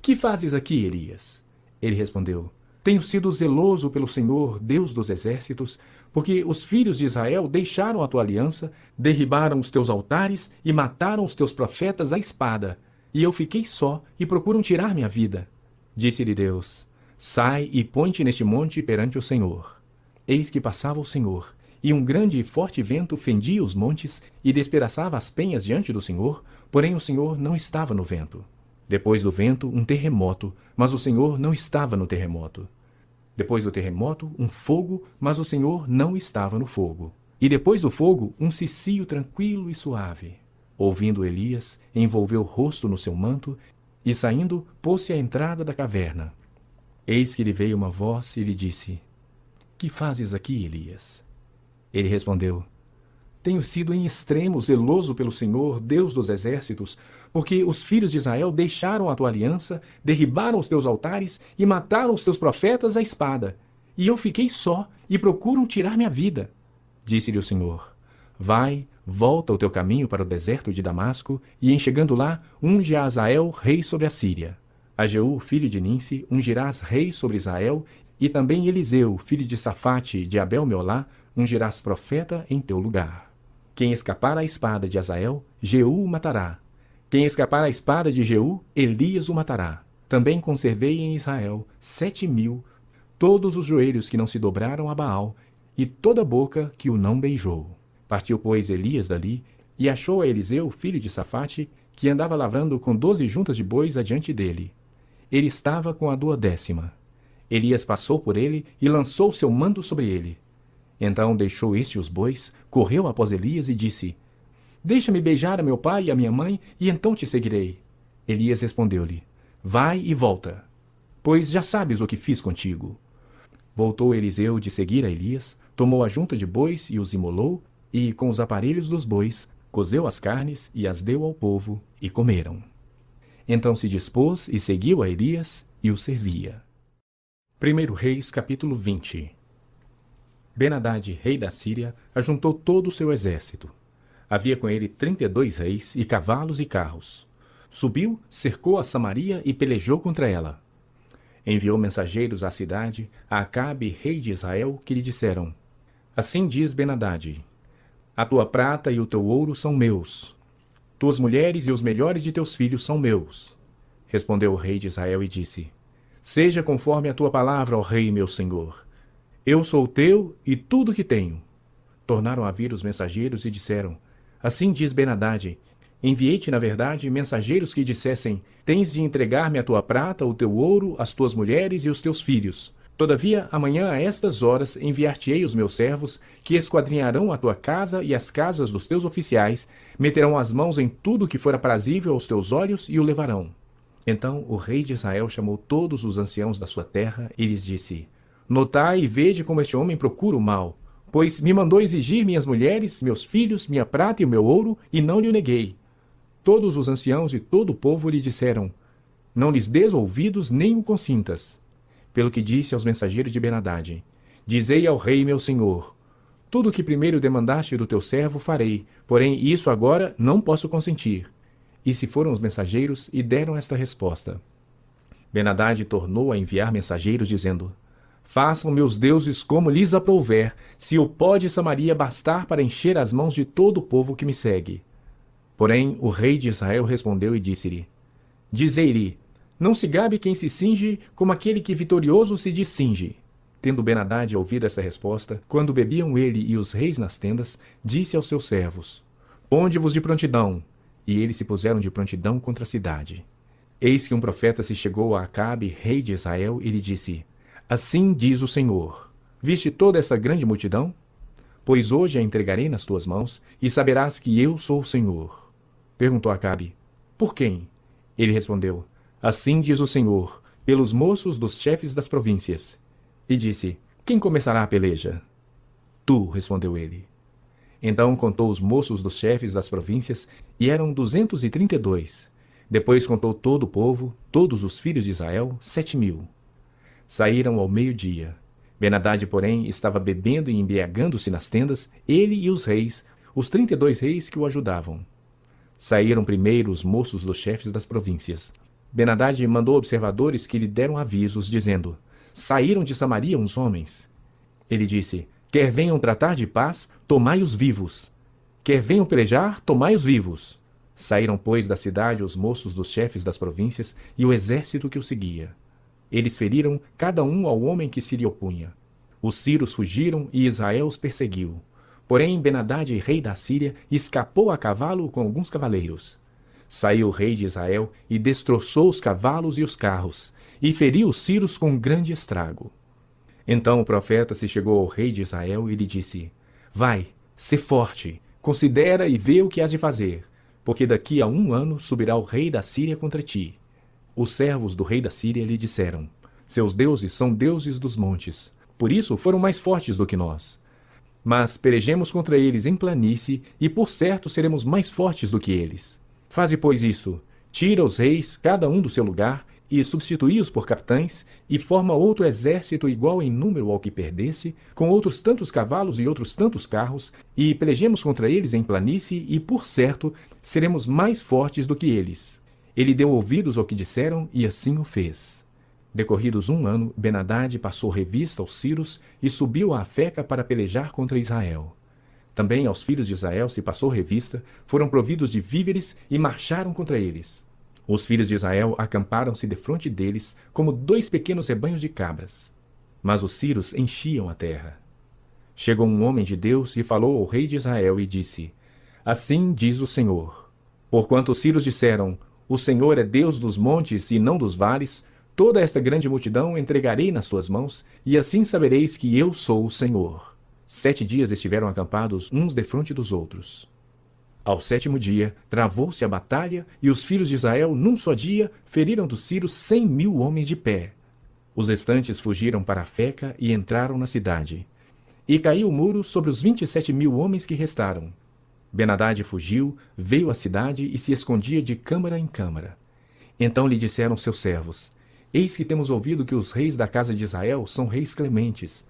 Que fazes aqui, Elias? Ele respondeu: Tenho sido zeloso pelo Senhor, Deus dos exércitos, porque os filhos de Israel deixaram a tua aliança, derribaram os teus altares e mataram os teus profetas à espada. E eu fiquei só e procuram tirar minha vida. Disse-lhe Deus: Sai e põe-te neste monte perante o Senhor. Eis que passava o Senhor, e um grande e forte vento fendia os montes e despedaçava as penhas diante do Senhor, porém o Senhor não estava no vento. Depois do vento, um terremoto, mas o Senhor não estava no terremoto. Depois do terremoto, um fogo, mas o Senhor não estava no fogo. E depois do fogo, um cicio tranquilo e suave. Ouvindo Elias, envolveu o rosto no seu manto e, saindo, pôs-se à entrada da caverna. Eis que lhe veio uma voz e lhe disse: Que fazes aqui, Elias? Ele respondeu: Tenho sido em extremo zeloso pelo Senhor, Deus dos exércitos, porque os filhos de Israel deixaram a tua aliança, derribaram os teus altares e mataram os teus profetas à espada. E eu fiquei só e procuram tirar minha vida. Disse-lhe o Senhor: Vai, volta o teu caminho para o deserto de Damasco, e em chegando lá, unge a Azael rei sobre a Síria. A Jeú, filho de Ninsi, ungirás rei sobre Israel, e também Eliseu, filho de Safate, de Abel-Meolá, ungirás profeta em teu lugar. Quem escapar à espada de Azael, Jeú o matará. Quem escapar à espada de Jeú, Elias o matará. Também conservei em Israel 7.000, todos os joelhos que não se dobraram a Baal, e toda a boca que o não beijou. Partiu, pois, Elias dali, e achou a Eliseu, filho de Safate, que andava lavrando com 12 juntas de bois adiante dele. Ele estava com a 12ª. Elias passou por ele e lançou seu manto sobre ele. Então deixou este os bois, correu após Elias e disse: Deixa-me beijar a meu pai e a minha mãe, e então te seguirei. Elias respondeu-lhe: Vai e volta, pois já sabes o que fiz contigo. Voltou Eliseu de seguir a Elias, tomou a junta de bois e os imolou, e, com os aparelhos dos bois, cozeu as carnes e as deu ao povo, e comeram. Então se dispôs e seguiu a Elias e o servia. 1 Reis, capítulo 20. Ben-Hadad, rei da Síria, ajuntou todo o seu exército. Havia com ele 32 reis e cavalos e carros. Subiu, cercou a Samaria e pelejou contra ela. Enviou mensageiros à cidade, a Acabe, rei de Israel, que lhe disseram: Assim diz Ben-Hadad: A tua prata e o teu ouro são meus. Tuas mulheres e os melhores de teus filhos são meus. Respondeu o rei de Israel e disse: Seja conforme a tua palavra, ó rei meu senhor. Eu sou teu e tudo o que tenho. Tornaram a vir os mensageiros e disseram: Assim diz Ben-Hadad: Enviei-te, na verdade, mensageiros que dissessem: Tens de entregar-me a tua prata, o teu ouro, as tuas mulheres e os teus filhos. Todavia, amanhã a estas horas enviar-te-ei os meus servos, que esquadrinharão a tua casa e as casas dos teus oficiais, meterão as mãos em tudo que for aprazível aos teus olhos e o levarão. Então o rei de Israel chamou todos os anciãos da sua terra e lhes disse: Notai e vede como este homem procura o mal, pois me mandou exigir minhas mulheres, meus filhos, minha prata e o meu ouro, e não lhe o neguei. Todos os anciãos e todo o povo lhe disseram: Não lhes des ouvidos nem o consintas. Pelo que disse aos mensageiros de Ben-Hadad: Dizei ao rei meu senhor: Tudo o que primeiro demandaste do teu servo farei, porém isso agora não posso consentir. E se foram os mensageiros e deram esta resposta. Ben-Hadad tornou a enviar mensageiros, dizendo: Façam meus deuses como lhes aprouver, se o pó de Samaria bastar para encher as mãos de todo o povo que me segue. Porém o rei de Israel respondeu e disse-lhe: Dizei-lhe: Não se gabe quem se cinge como aquele que vitorioso se discinge. Tendo Ben-Hadad ouvido esta resposta, quando bebiam ele e os reis nas tendas, disse aos seus servos: Ponde-vos de prontidão. E eles se puseram de prontidão contra a cidade. Eis que um profeta se chegou a Acabe, rei de Israel, e lhe disse: Assim diz o Senhor: Viste toda essa grande multidão? Pois hoje a entregarei nas tuas mãos, e saberás que eu sou o Senhor. Perguntou Acabe: Por quem? Ele respondeu: Assim diz o Senhor, pelos moços dos chefes das províncias. E disse: Quem começará a peleja? Tu, respondeu ele. Então contou os moços dos chefes das províncias, e eram 232. Depois contou todo o povo, todos os filhos de Israel, 7.000. Saíram ao meio-dia. Ben-Hadad, porém, estava bebendo e embriagando-se nas tendas, ele e os reis, os 32 reis que o ajudavam. Saíram primeiro os moços dos chefes das províncias. Ben-Hadad mandou observadores que lhe deram avisos, dizendo: Saíram de Samaria uns homens. Ele disse: Quer venham tratar de paz, tomai-os vivos. Quer venham pelejar, tomai-os vivos. Saíram, pois, da cidade os moços dos chefes das províncias e o exército que o seguia. Eles feriram cada um ao homem que se lhe opunha. Os sírios fugiram e Israel os perseguiu. Porém Ben-Hadad, rei da Síria, escapou a cavalo com alguns cavaleiros. Saiu o rei de Israel e destroçou os cavalos e os carros, e feriu os sírios com grande estrago. Então o profeta se chegou ao rei de Israel e lhe disse: Vai, sê forte, considera e vê o que has de fazer, porque daqui a 1 ano subirá o rei da Síria contra ti. Os servos do rei da Síria lhe disseram: Seus deuses são deuses dos montes, por isso foram mais fortes do que nós. Mas pelejemos contra eles em planície, e por certo seremos mais fortes do que eles. Faze, pois, isso: tira os reis, cada um do seu lugar, e substituí-os por capitães, e forma outro exército igual em número ao que perdesse, com outros tantos cavalos e outros tantos carros, e pelejemos contra eles em planície, e, por certo, seremos mais fortes do que eles. Ele deu ouvidos ao que disseram, e assim o fez. Decorridos 1 ano, Ben-Hadad passou revista aos sírios e subiu a Afeca para pelejar contra Israel. Também aos filhos de Israel se passou revista, foram providos de víveres e marcharam contra eles. Os filhos de Israel acamparam-se defronte deles, como 2 pequenos rebanhos de cabras. Mas os sírios enchiam a terra. Chegou um homem de Deus e falou ao rei de Israel e disse: Assim diz o Senhor: Porquanto os sírios disseram: O Senhor é Deus dos montes e não dos vales, toda esta grande multidão entregarei nas tuas mãos, e assim sabereis que eu sou o Senhor. 7 dias estiveram acampados uns defronte dos outros. Ao 7º dia, travou-se a batalha, e os filhos de Israel, num só dia, feriram dos sírios 100.000 homens de pé. Os restantes fugiram para Afeca e entraram na cidade. E caiu o muro sobre os 27.000 homens que restaram. Ben-Hadad fugiu, veio à cidade e se escondia de câmara em câmara. Então lhe disseram seus servos: Eis que temos ouvido que os reis da casa de Israel são reis clementes.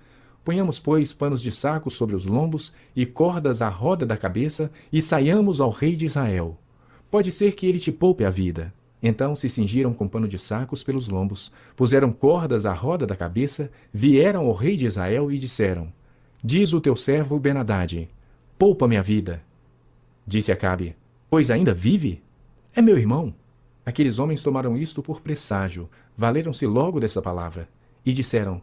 Ponhamos, pois, panos de saco sobre os lombos e cordas à roda da cabeça, e saiamos ao rei de Israel. Pode ser que ele te poupe a vida. Então se cingiram com pano de sacos pelos lombos, puseram cordas à roda da cabeça, vieram ao rei de Israel e disseram: Diz o teu servo Ben-Hadad: Poupa-me a vida. Disse Acabe: Pois ainda vive? É meu irmão. Aqueles homens tomaram isto por presságio, valeram-se logo dessa palavra, e disseram: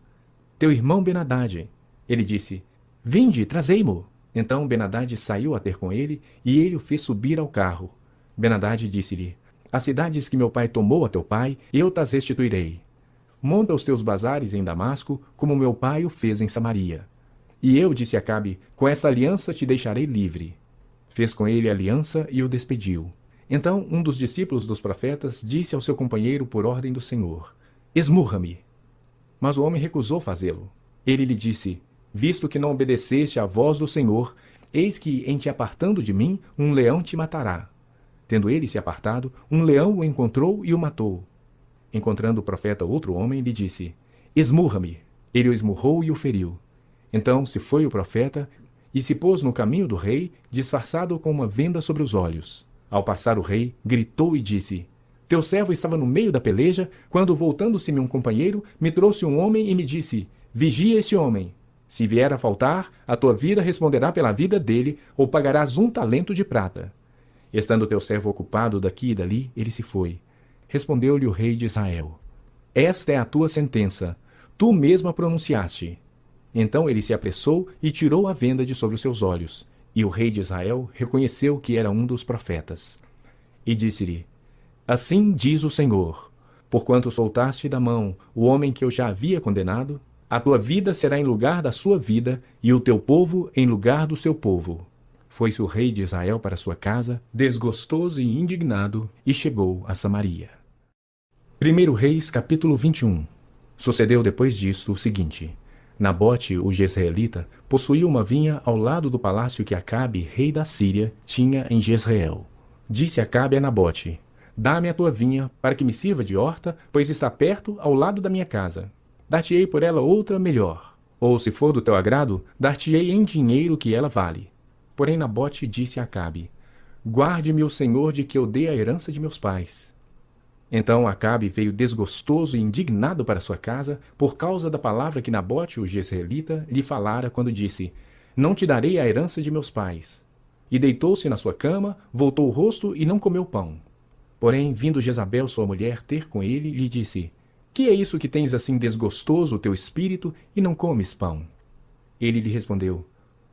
Teu irmão Ben-Hadad. Ele disse: Vinde, trazei-mo. Então Ben-Hadad saiu a ter com ele, e ele o fez subir ao carro. Ben-Hadad disse-lhe: As cidades que meu pai tomou a teu pai, eu tas restituirei. monta os teus bazares em Damasco, como meu pai o fez em Samaria. E eu, disse Acabe, com esta aliança te deixarei livre. Fez com ele aliança e o despediu. Então um dos discípulos dos profetas disse ao seu companheiro por ordem do Senhor: esmurra-me. Mas o homem recusou fazê-lo. Ele lhe disse: visto que não obedeceste à voz do Senhor, eis que, em te apartando de mim, um leão te matará. Tendo ele se apartado, um leão o encontrou e o matou. Encontrando o profeta outro homem, lhe disse: esmurra-me. Ele o esmurrou e o feriu. Então se foi o profeta e se pôs no caminho do rei, disfarçado com uma venda sobre os olhos. Ao passar o rei, gritou e disse: teu servo estava no meio da peleja, quando, voltando-se-me um companheiro, me trouxe um homem e me disse: vigia este homem. Se vier a faltar, a tua vida responderá pela vida dele, ou pagarás 1 talento de prata. Estando teu servo ocupado daqui e dali, ele se foi. Respondeu-lhe o rei de Israel: esta é a tua sentença, tu mesmo a pronunciaste. Então ele se apressou e tirou a venda de sobre os seus olhos. E o rei de Israel reconheceu que era um dos profetas. E disse-lhe: assim diz o Senhor, porquanto soltaste da mão o homem que eu já havia condenado, a tua vida será em lugar da sua vida, e o teu povo em lugar do seu povo. Foi-se o rei de Israel para sua casa, desgostoso e indignado, e chegou a Samaria. 1 Reis, capítulo 21. Sucedeu depois disto o seguinte: Nabote, o jezreelita, possuía uma vinha ao lado do palácio que Acabe, rei da Síria, tinha em Jezreel. Disse Acabe a Nabote: dá-me a tua vinha, para que me sirva de horta, pois está perto, ao lado da minha casa. Dar-te-ei por ela outra melhor. Ou, se for do teu agrado, dar-te-ei em dinheiro que ela vale. Porém Nabote disse a Acabe: guarde-me o Senhor de que eu dê a herança de meus pais. Então Acabe veio desgostoso e indignado para sua casa, por causa da palavra que Nabote, o jezreelita, lhe falara quando disse: não te darei a herança de meus pais. E deitou-se na sua cama, voltou o rosto e não comeu pão. Porém, vindo Jezabel, sua mulher, ter com ele, lhe disse: que é isso que tens assim desgostoso o teu espírito e não comes pão? Ele lhe respondeu: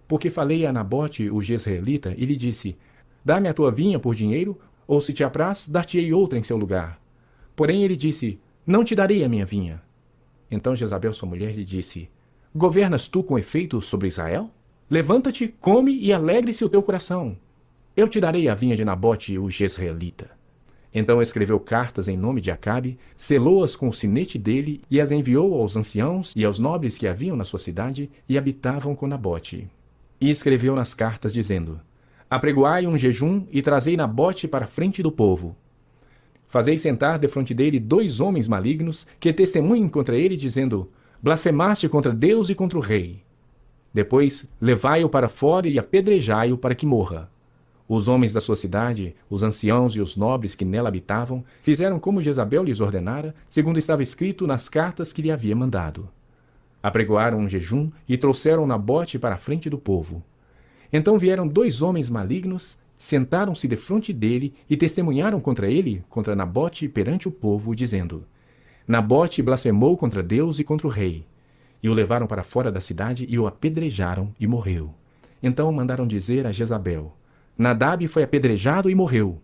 porque falei a Nabote, o jezreelita, e lhe disse: dá-me a tua vinha por dinheiro, ou se te apraz, dar-te-ei outra em seu lugar. Porém ele disse: não te darei a minha vinha. Então Jezabel, sua mulher, lhe disse: governas tu com efeito sobre Israel? Levanta-te, come e alegre-se o teu coração. Eu te darei a vinha de Nabote, o jezreelita. Então escreveu cartas em nome de Acabe, selou-as com o sinete dele e as enviou aos anciãos e aos nobres que haviam na sua cidade e habitavam com Nabote. E escreveu nas cartas, dizendo: apregoai um jejum e trazei Nabote para a frente do povo. Fazei sentar defronte dele 2 homens malignos, que testemunhem contra ele, dizendo: blasfemaste contra Deus e contra o rei. Depois levai-o para fora e apedrejai-o para que morra. Os homens da sua cidade, os anciãos e os nobres que nela habitavam, fizeram como Jezabel lhes ordenara, segundo estava escrito nas cartas que lhe havia mandado. Apregoaram um jejum e trouxeram Nabote para a frente do povo. Então vieram 2 homens malignos, sentaram-se defronte dele e testemunharam contra ele, contra Nabote, perante o povo, dizendo: Nabote blasfemou contra Deus e contra o rei. E o levaram para fora da cidade e o apedrejaram e morreu. Então mandaram dizer a Jezabel: Nadab foi apedrejado e morreu.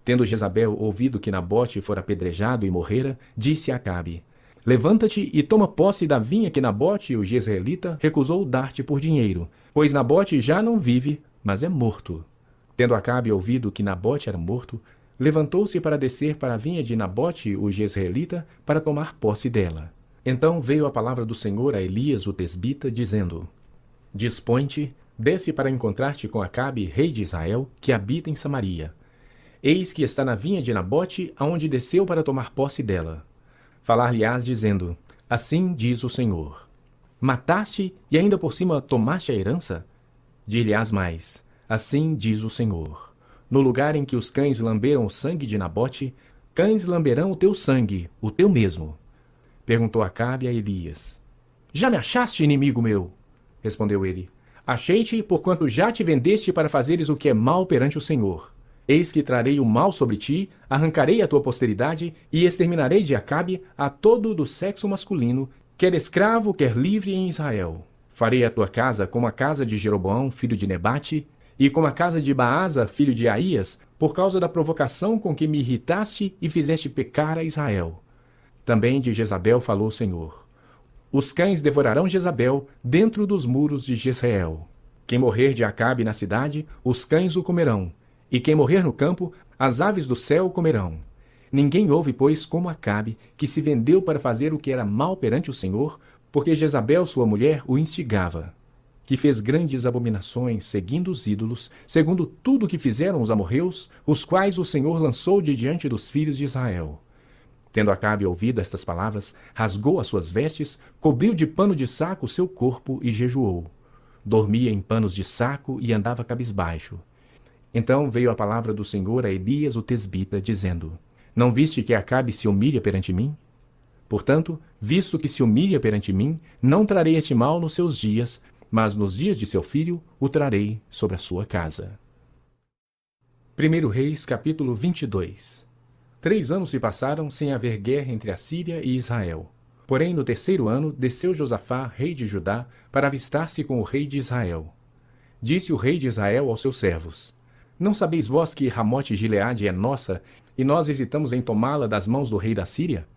Tendo Jezabel ouvido que Nabote fora apedrejado e morrera, disse a Acabe: levanta-te e toma posse da vinha que Nabote, o jezreelita, recusou dar-te por dinheiro, pois Nabote já não vive, mas é morto. Tendo Acabe ouvido que Nabote era morto, levantou-se para descer para a vinha de Nabote, o jezreelita, para tomar posse dela. Então veio a palavra do Senhor a Elias, o tesbita, dizendo: dispõe-te, desce para encontrar-te com Acabe, rei de Israel, que habita em Samaria. Eis que está na vinha de Nabote, aonde desceu para tomar posse dela. Falar-lhe-ás dizendo: assim diz o Senhor: mataste e ainda por cima tomaste a herança? Dir-lhe-ás mais: assim diz o Senhor: no lugar em que os cães lamberam o sangue de Nabote, cães lamberão o teu sangue, o teu mesmo. Perguntou Acabe a Elias: já me achaste, inimigo meu? Respondeu ele: achei-te, porquanto já te vendeste para fazeres o que é mal perante o Senhor. Eis que trarei o mal sobre ti, arrancarei a tua posteridade e exterminarei de Acabe a todo do sexo masculino, quer escravo, quer livre em Israel. Farei a tua casa como a casa de Jeroboão, filho de Nebate, e como a casa de Baasa, filho de Aías, por causa da provocação com que me irritaste e fizeste pecar a Israel. Também de Jezabel falou o Senhor: os cães devorarão Jezabel dentro dos muros de Jezreel. Quem morrer de Acabe na cidade, os cães o comerão, e quem morrer no campo, as aves do céu o comerão. Ninguém houve, pois, como Acabe, que se vendeu para fazer o que era mal perante o Senhor, porque Jezabel, sua mulher, o instigava, que fez grandes abominações, seguindo os ídolos, segundo tudo que fizeram os amorreus, os quais o Senhor lançou de diante dos filhos de Israel. Tendo Acabe ouvido estas palavras, rasgou as suas vestes, cobriu de pano de saco o seu corpo e jejuou. Dormia em panos de saco e andava cabisbaixo. Então veio a palavra do Senhor a Elias o tesbita, dizendo: não viste que Acabe se humilha perante mim? Portanto, visto que se humilha perante mim, não trarei este mal nos seus dias, mas nos dias de seu filho o trarei sobre a sua casa. 1 Reis, capítulo 22. 3 anos se passaram sem haver guerra entre a Síria e Israel. Porém, no 3º ano, desceu Josafá, rei de Judá, para avistar-se com o rei de Israel. Disse o rei de Israel aos seus servos: não sabeis vós que Ramote Gileade é nossa, e nós hesitamos em tomá-la das mãos do rei da Síria?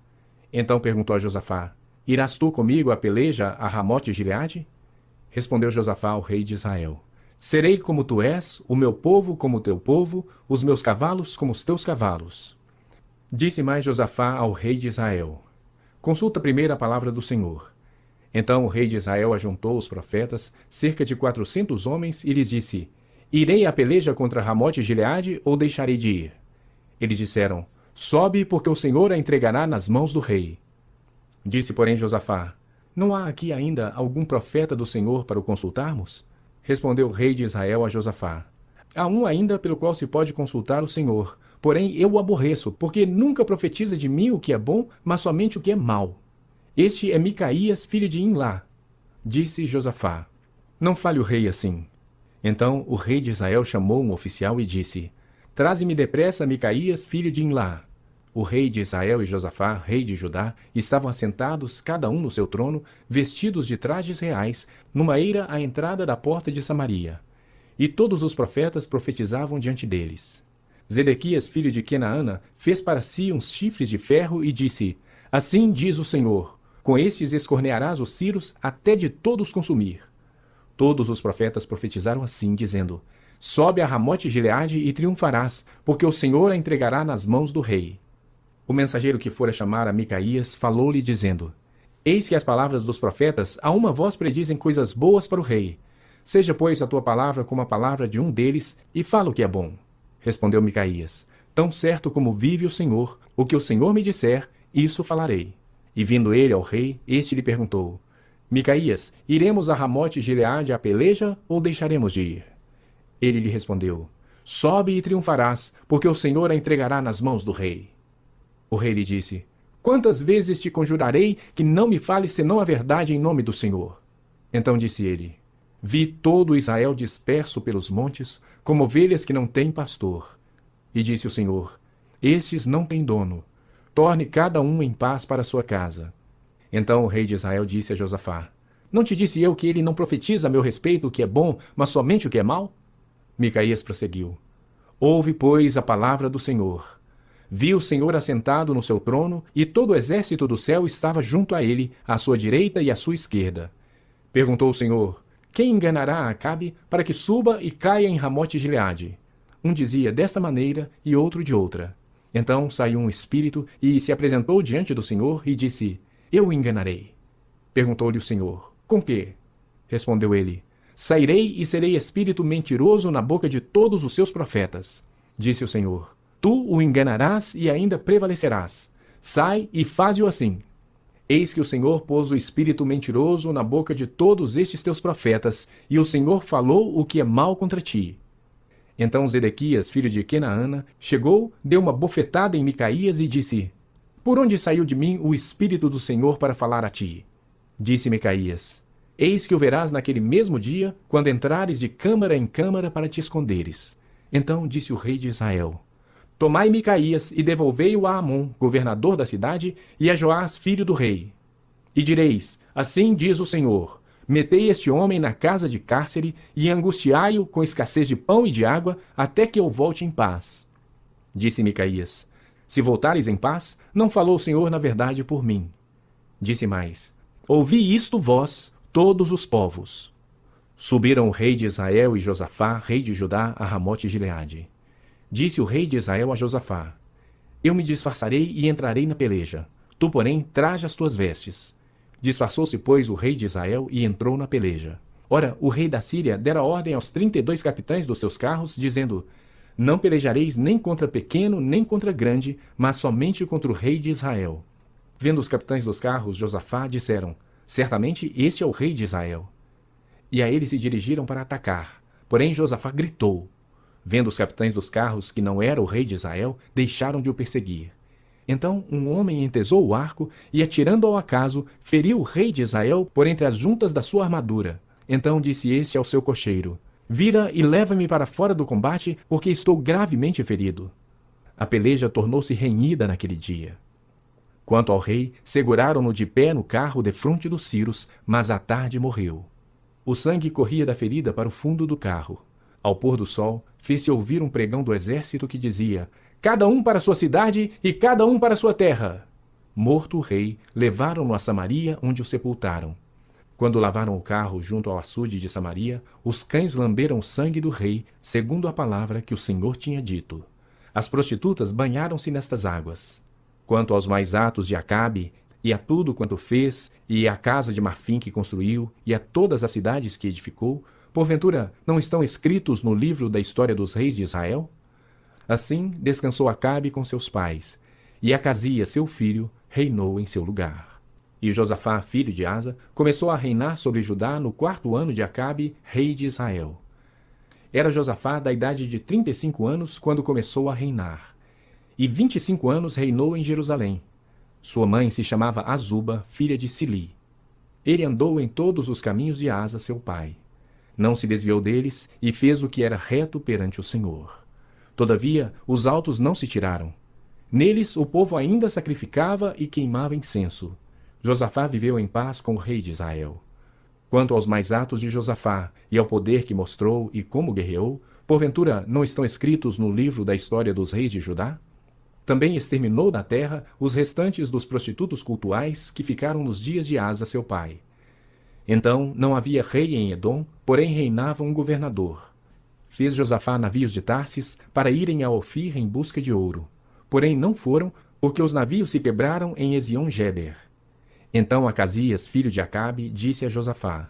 Então perguntou a Josafá: irás tu comigo a peleja a Ramote Gileade? Respondeu Josafá ao rei de Israel: serei como tu és, o meu povo como o teu povo, os meus cavalos como os teus cavalos. Disse mais Josafá ao rei de Israel: consulta primeiro a palavra do Senhor. Então o rei de Israel ajuntou os profetas, cerca de 400 homens, e lhes disse: irei à peleja contra Ramote Gileade ou deixarei de ir? Eles disseram: sobe, porque o Senhor a entregará nas mãos do rei. Disse, porém, Josafá: não há aqui ainda algum profeta do Senhor para o consultarmos? Respondeu o rei de Israel a Josafá: há um ainda pelo qual se pode consultar o Senhor, porém eu o aborreço, porque nunca profetiza de mim o que é bom, mas somente o que é mau. Este é Micaías, filho de Imlá. Disse Josafá: não fale o rei assim. Então o rei de Israel chamou um oficial e disse: traze-me depressa Micaías, filho de Imlá. O rei de Israel e Josafá, rei de Judá, estavam assentados, cada um no seu trono, vestidos de trajes reais, numa eira à entrada da porta de Samaria. E todos os profetas profetizavam diante deles. Zedequias, filho de Kenaana, fez para si uns chifres de ferro e disse: assim diz o Senhor: com estes escornearás os ciros até de todos consumir. Todos os profetas profetizaram assim, dizendo: sobe a Ramote Gileade e triunfarás, porque o Senhor a entregará nas mãos do rei. O mensageiro que fora chamar a Micaías falou-lhe, dizendo: eis que as palavras dos profetas a uma voz predizem coisas boas para o rei. Seja, pois, a tua palavra como a palavra de um deles, e fala o que é bom. Respondeu Micaías: tão certo como vive o Senhor, o que o Senhor me disser, isso falarei. E vindo ele ao rei, este lhe perguntou: Micaías, iremos a Ramote Gileade à peleja, ou deixaremos de ir? Ele lhe respondeu: sobe e triunfarás, porque o Senhor a entregará nas mãos do rei. O rei lhe disse: quantas vezes te conjurarei que não me fales senão a verdade em nome do Senhor? Então disse ele: vi todo Israel disperso pelos montes, como ovelhas que não têm pastor. E disse o Senhor: estes não têm dono. Torne cada um em paz para sua casa. Então o rei de Israel disse a Josafá: não te disse eu que ele não profetiza a meu respeito o que é bom, mas somente o que é mau? Micaías prosseguiu: ouve, pois, a palavra do Senhor. Vi o Senhor assentado no seu trono, e todo o exército do céu estava junto a ele, à sua direita e à sua esquerda. Perguntou o Senhor: quem enganará a Acabe para que suba e caia em Ramote Gileade? Um dizia desta maneira e outro de outra. Então saiu um espírito e se apresentou diante do Senhor e disse: eu o enganarei. Perguntou-lhe o Senhor: com quê? Respondeu ele: sairei e serei espírito mentiroso na boca de todos os seus profetas. Disse o Senhor: tu o enganarás e ainda prevalecerás. Sai e faze-o assim. Eis que o Senhor pôs o espírito mentiroso na boca de todos estes teus profetas, e o Senhor falou o que é mal contra ti. Então Zedequias, filho de Kenaana, chegou, deu uma bofetada em Micaías e disse: por onde saiu de mim o espírito do Senhor para falar a ti? Disse Micaías: eis que o verás naquele mesmo dia, quando entrares de câmara em câmara para te esconderes. Então disse o rei de Israel: tomai Micaías e devolvei-o a Amon, governador da cidade, e a Joás, filho do rei. E direis: assim diz o Senhor: metei este homem na casa de cárcere e angustiai-o com escassez de pão e de água, até que eu volte em paz. Disse Micaías: Se voltares em paz, não falou o Senhor na verdade por mim. Disse mais: ouvi isto vós, todos os povos. Subiram o rei de Israel e Josafá, rei de Judá, a Ramote Gileade. Disse o rei de Israel a Josafá: eu me disfarçarei e entrarei na peleja. Tu, porém, traja as tuas vestes. Disfarçou-se, pois, o rei de Israel e entrou na peleja. Ora, o rei da Síria dera ordem aos 32 capitães dos seus carros, dizendo: não pelejareis nem contra pequeno, nem contra grande, mas somente contra o rei de Israel. Vendo os capitães dos carros Josafá, disseram: certamente este é o rei de Israel. E a ele se dirigiram para atacar. Porém Josafá gritou. Vendo os capitães dos carros que não era o rei de Israel, deixaram de o perseguir. Então um homem entesou o arco e, atirando ao acaso, feriu o rei de Israel por entre as juntas da sua armadura. Então disse este ao seu cocheiro: vira e leva-me para fora do combate, porque estou gravemente ferido. A peleja tornou-se renhida naquele dia. Quanto ao rei, seguraram-no de pé no carro defronte dos ciros, mas à tarde morreu. O sangue corria da ferida para o fundo do carro. Ao pôr do sol, fez-se ouvir um pregão do exército que dizia: cada um para sua cidade e cada um para sua terra. Morto o rei, levaram-no a Samaria, onde o sepultaram. Quando lavaram o carro junto ao açude de Samaria, os cães lamberam o sangue do rei, segundo a palavra que o Senhor tinha dito. As prostitutas banharam-se nestas águas. Quanto aos mais atos de Acabe, e a tudo quanto fez, e à casa de marfim que construiu, e a todas as cidades que edificou, porventura não estão escritos no livro da história dos reis de Israel? Assim descansou Acabe com seus pais, e Acasias, seu filho, reinou em seu lugar. E Josafá, filho de Asa, começou a reinar sobre Judá no 4º ano de Acabe, rei de Israel. Era Josafá da idade de 35 anos quando começou a reinar, e 25 anos reinou em Jerusalém. Sua mãe se chamava Azuba, filha de Sili. Ele andou em todos os caminhos de Asa, seu pai. Não se desviou deles e fez o que era reto perante o Senhor. Todavia, os altos não se tiraram. Neles o povo ainda sacrificava e queimava incenso. Josafá viveu em paz com o rei de Israel. Quanto aos mais atos de Josafá e ao poder que mostrou e como guerreou, porventura não estão escritos no livro da história dos reis de Judá? Também exterminou da terra os restantes dos prostitutos cultuais que ficaram nos dias de Asa, seu pai. Então não havia rei em Edom, porém reinava um governador. Fez Josafá navios de Tarsis para irem a Ofir em busca de ouro. Porém não foram, porque os navios se quebraram em Ezion-Geber. Então Acasias, filho de Acabe, disse a Josafá: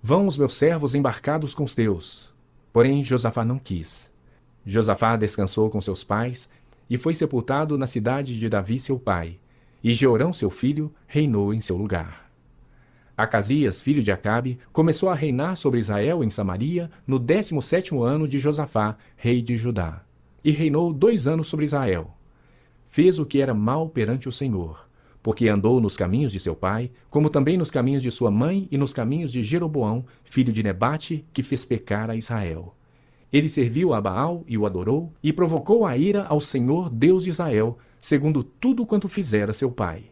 vão os meus servos embarcados com os teus. Porém Josafá não quis. Josafá descansou com seus pais e foi sepultado na cidade de Davi, seu pai, e Jeorão, seu filho, reinou em seu lugar. Acasias, filho de Acabe, começou a reinar sobre Israel em Samaria no 17º ano de Josafá, rei de Judá, e reinou 2 anos sobre Israel. Fez o que era mal perante o Senhor, porque andou nos caminhos de seu pai, como também nos caminhos de sua mãe e nos caminhos de Jeroboão, filho de Nebate, que fez pecar a Israel. Ele serviu a Baal e o adorou, e provocou a ira ao Senhor Deus de Israel, segundo tudo quanto fizera seu pai.